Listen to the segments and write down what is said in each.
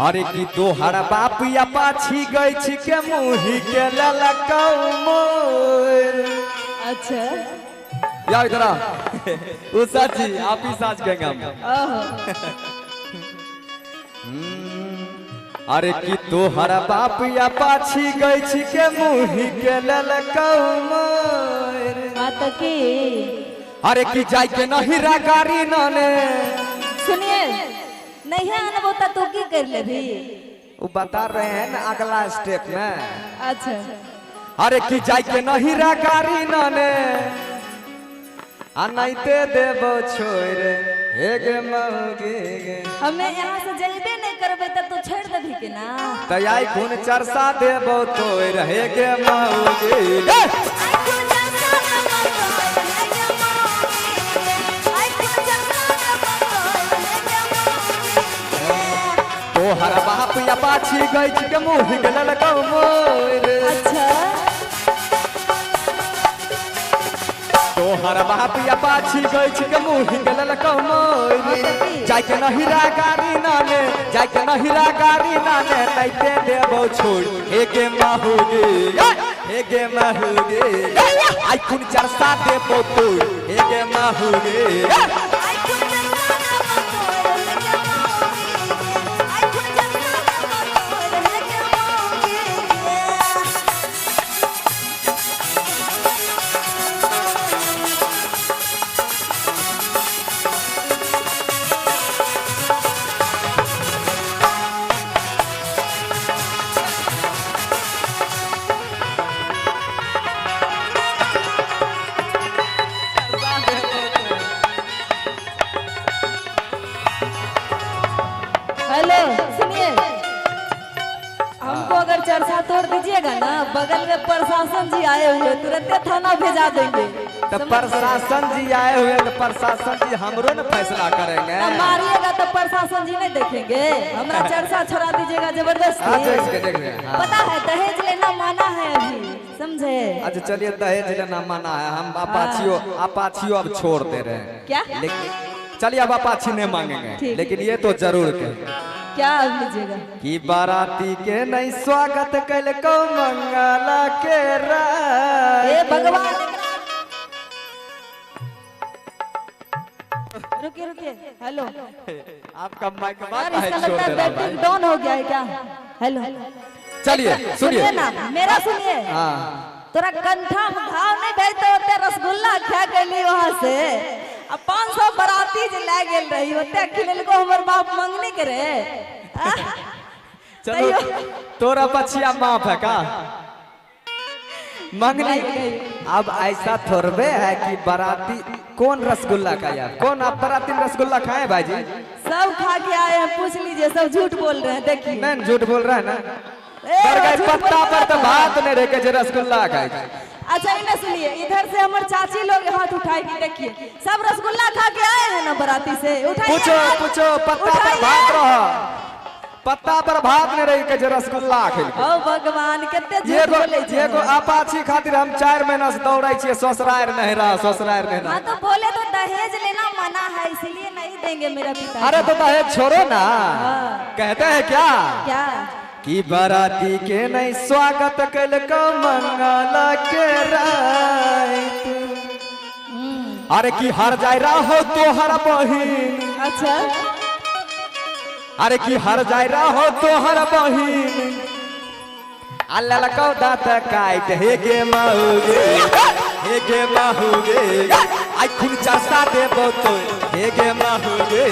अरे की तोहर बाप या पाछी गई छी के मुही के ललकौ मोर। अच्छा या इधर आ वो साची आप ही साच कहेंगे हम। अरे की तोहर बाप या पाछी गई छी के मुही के ललकौ मोर। बात की अरे की जाय के नहीं रा गाड़ी नाने। सुनिए नहीं है अनुभव तो की कर ले भी वो बता रहे हैं ना अगला स्टेप में। अच्छा अरे की जाय के नहीं रा गाड़ी नाने अनैते देबो छोड़ हेगे मौगे। हमें यहाँ से जइबे नहीं करबे तो छोड़ देबी के ना। तयाई खून चरसा देबो तोड़ हेगे मौगे। तोहर बाप या पाछी गई छी के मुँह के ललकौ मोर। अच्छा तोहर बाप या पाछी गई छी के मुँह के ललकौ मोर। जाय के नहिरा गाड़ी नाने जाय के नहिरा गाड़ी नाने नैते देबो छोड़ हेगे महुगे हेगे महुगे। आई खून चरसा देबो तोड़ हेगे महुगे। हेलो सुनिए हमको अगर चर्चा तोड़ दीजिएगा ना बगल में प्रशासन जी आए हुए तुरंत थाना भेजा देंगे। तो प्रशासन जी आए हुए तो प्रशासन जी हमरो न फैसला करेंगे। मारिएगा तो प्रशासन जी नहीं देखेंगे। हमारा चर्चा छोड़ा दीजिएगा जबरदस्ती। पता है दहेज लेना माना है अभी समझे। अच्छा चलिए दहेज लेना माना है हम अपाचियों अब छोड़ दे रहे हैं। क्या चलिए अब अपाची नहीं मांगेंगे लेकिन ये तो जरूर के क्या लीजिएगा कि बाराती के नहीं स्वागत कल को मंगला के राय। भगवान रुकिए रुकिए हेलो आपका माइक यार इसका लगता है बैटरी डाउन हो गया है क्या। हेलो चलिए सुनिए ना मेरा सुनिए। तोरा कंठा में घाव नहीं भेजते होते रसगुल्ला खा के लिए वहां से अब 500 बराती जे ले गेल रही होते खिलल को हमर बाप मंगनी करे। चलो तोरा बचिया माफ है का मंगनी। अब ऐसा थोड़बे है कि बाराती कौन रसगुल्ला का यार कौन आप बाराती में रसगुल्ला खाए भाईजी। सब खा के आए हैं पूछ लीजिए सब झूठ बोल रहे हैं देखिए। नहीं झूठ बोल रहा है ना पत्ता पर तो बात नहीं रहे के रसगुल्ला खाए। अच्छा इन्हें सुनिए इधर से हमारे चाची लोग हाथ उठाएगी देखिए सब रसगुल्ला खा के आए हैं ना बराती से। पूछो पूछो पत्ता पर भात रहा पत्ता पर भात नहीं रही के रसगुल्ला खेल। ओ भगवान कितने झूठ बोले छे। एगो अपाची खातिर हम 4 महीना से दौड़ै छियै ससुराल नहीं रहा ससुराल नहीं रहा। हां तो बोले तो दहेज लेना मना है इसलिए नहीं देंगे मेरा पिता। अरे तो दहेज छोड़ो ना कहते हैं क्या क्या कि बाराती के नहीं स्वागत कल को मंगला के रात। अरे की हर जाय रहो तो हर बहिन। अच्छा अरे की हर जाय रहो तो हर बहिन अल्लाह लको दांत काट हेगे महुगे हेगे महुगे। आई खून चरसा देबो तो हेगे महुगे।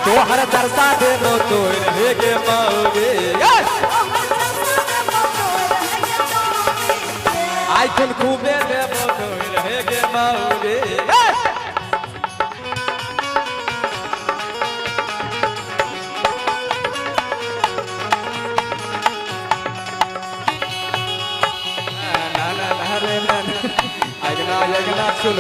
तोहर चरसा देबो तो हेगे महुगे। आई खून खूबे देबो तो हेगे महुगे। अगला सुन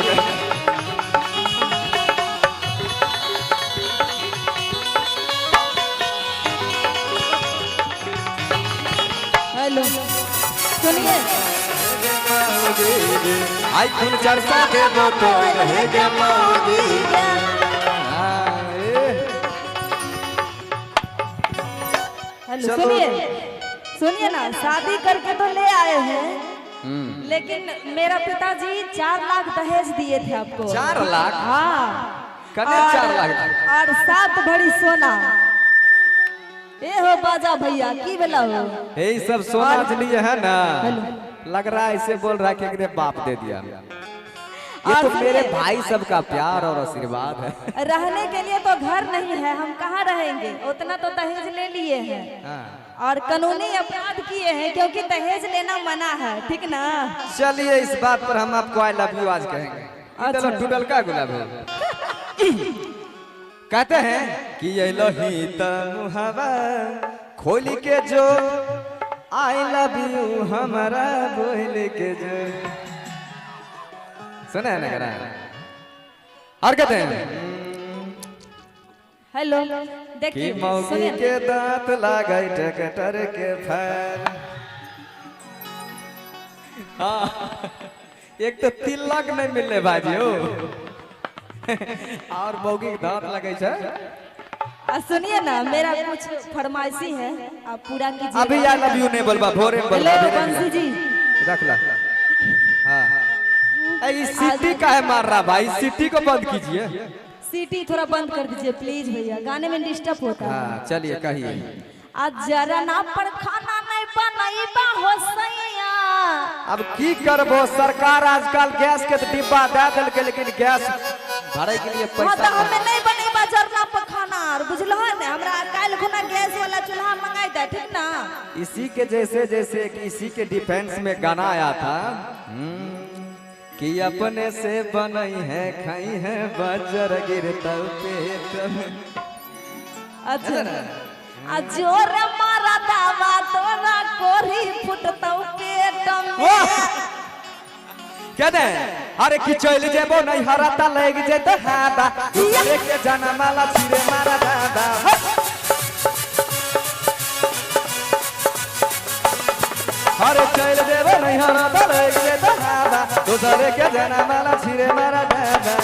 हेलो सुनिए आई खून चरसा देबो तो रहेगे मौगी। चलो सुनिए ना, शादी करके तो ले आए हैं, लेकिन मेरा पिताजी 4 लाख दहेज दिए थे आपको। 4 लाख? हाँ, कने 4 लाख और 7 भरी सोना। ए हो बाजा भैया की बेला हो, यही सब सोना के लिए है ना। लग रहा है ऐसे बोल रहा है कि एकरे बाप दे दिया। ये तो मेरे भाई सबका प्यार और आशीर्वाद है। रहने के लिए तो घर नहीं है, हम कहाँ रहेंगे, उतना तो दहेज ले लिए हैं और कानूनी अपराध किए हैं, क्योंकि दहेज लेना मना है, ठीक ना। चलिए इस बात पर हम आपको आई लव यू आज कहेंगे। अच्छा। टूडल का गुलाब है। कहते हैं कि ये लोही तमुहवा खोली के जो आई लव यू हमारा बोल के जो। सुना है ना? और कहते हैं हेलो कि देखिए, मौगी सुनिए के दांत लागै टकटर के फैल। हाँ, एक तो तिलक नहीं मिलने बाजी हो और मौगी के दांत लगे छे। सुनिए ना, मेरा कुछ फरमाइशी है, आप पूरा कीजिए। अभी आई लव यू नहीं बोलबा, भोरे में बोलबा। हेलो बंसी जी, रख ला। हाँ, ये सीटी का है मार रहा भाई, सीटी को बंद कीजिए। सीटी थोड़ा बंद कर दीजिए प्लीज भैया, गाने में डिस्टर्ब होता है। हाँ चलिए कहिए। आज जरा ना पर खाना नहीं बनाईबा हो सैया। अब की करबो, सरकार आजकल गैस के डिब्बा दे दिल के, लेकिन गैस भरे के लिए हाँ पैसा तो हमें नहीं बनेबा जरना पर खाना, बुझलो है ना, हमरा काल खुना गैस वाला चूल्हा मंगाई दे, ठीक ना। इसी के जैसे कि इसी के डिफेंस में गाना आया था कि अपने से बनई है खाई है बजर गिरता पेट में। अच्छा, जोर मारा दावा तोरा कोरी फुटतौ पेट में। कहते हैं अरे कि चल जेबो नहीं हराता लग जेतो हादा, दूसरे के जाना माला छिरे मारा दादा। अरे चल जेबो नहीं हराता लग जेतो हादा, दूसरे के जाना माला छिरे मारा दादा।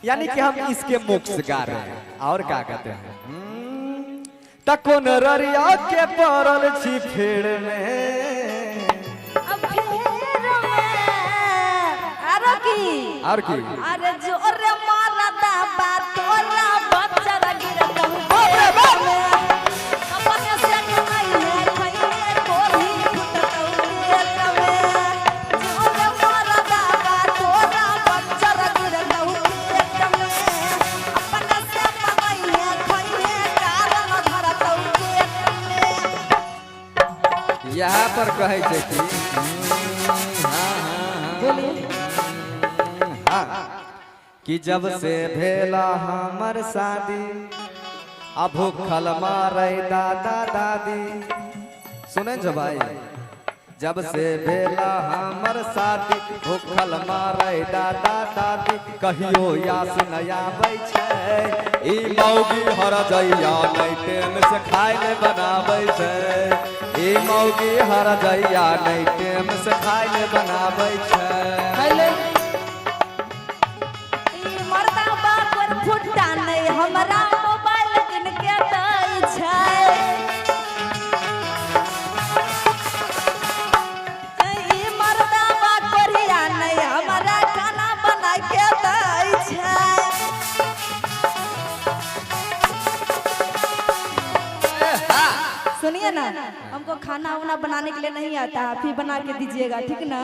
यानी कि हम इसके मुख से गा रहे हैं। और क्या कहते हैं? तकोन ररिया के परल छी फेड़ में। अब फेर में अरे की अरे जोर मारा दावा तोरा बच्चा गिरतौ पेट में। अपने से कमाई है खइए कोरी फुटतौ पेट में। जोर मारा दावा तोरा बच्चा गिरतौ पेट में। अपने से कमाई है खइए कारण धरतौ पेट में। यहाँ पर कहे छे कि बोलिए। कि जब से भेला हमर शादी, अब भूखल मारे दादा दादी। सुने जो भाई, जब से भेला हमर शादी, भूखल मारे दादा दादी। कहियो यास नया आबै छै, ई मौगी हर जइया नहीं टेम से खाए ले बनाबै छै। ई मौगी हर जइया नहीं टेम से खाए ले बनाबै छै। हेलो, मरदा बापर फुट्टा नहीं हमरा मोबाइल किन के दै छै। ई मरदा बापरिया नहीं हमरा खाना बना के दै छै। सुनिए ना, हमको खाना वाना बनाने के लिए नहीं आता, आप ही बना के दीजिएगा, ठीक ना।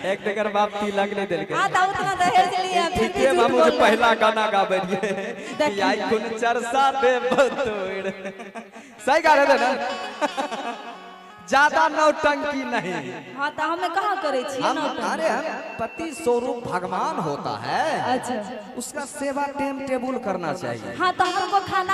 एक देकर बाप तिलक नहीं देल के। हाँ तो उतना दहेज लिए फिर ठीक है मामू जो पहला गाना गाबेलिए कि आई कुन चरसा दे बतोड़। सही गा रहे थे ना? ज्यादा नौटंकी नहीं। हाँ तो हमें कहाँ करे छी हम नौटंकी? अरे हम पति स्वरूप भगवान होता है, अच्छा, उसका सेवा टेम टेबुल करना चाहिए। हाँ तो हमको खाना